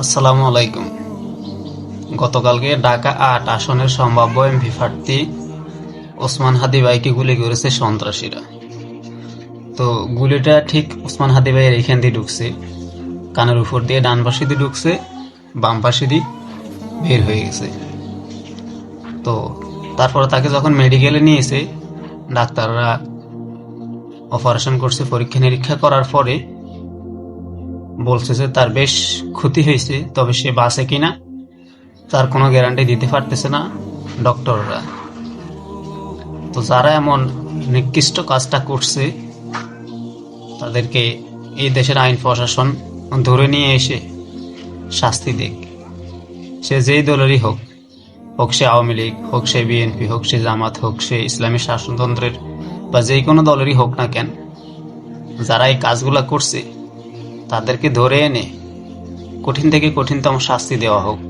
আসসালামু আলাইকুম। গতকালকে ঢাকা-৮ আসনের সম্ভাব্য এমপি প্রার্থী ওসমান হাদী ভাইকে গুলি করেছে সন্ত্রাসীরা। তো গুলিটা ঠিক ওসমান হাদী ভাইয়ের এইখান দিয়ে ঢুকছে, কানের উপর দিয়ে ডান পাশে দিয়ে ঢুকছে, বাম পাশে দিয়ে বের হয়ে গেছে। তো তারপরে তাকে যখন মেডিকেলে নিয়েছে, ডাক্তাররা অপারেশন করছে, পরীক্ষা নিরীক্ষা করার পরে বলছে যে তার বেশ ক্ষতি হয়েছে, তবে সে বাঁচে কিনা তার কোনো গ্যারান্টি দিতে পারতেছে না ডক্টররা। তো যারা এমন নিকৃষ্ট কাজটা করছে তাদেরকে এই দেশের আইন প্রশাসন ধরে নিয়ে এসে শাস্তি দিক। সে যেই দলেরই হোক, হোক সে আওয়ামী লীগ, হোক সে বিএনপি, হোক সে জামাত, হোক সে ইসলামী শাসনতন্ত্রের বা যে কোনো দলেরই হোক না কেন, যারা এই কাজগুলা করছে তাদেরকে ধরে এনে কঠিন থেকে কঠিনতম শাস্তি দেওয়া হোক।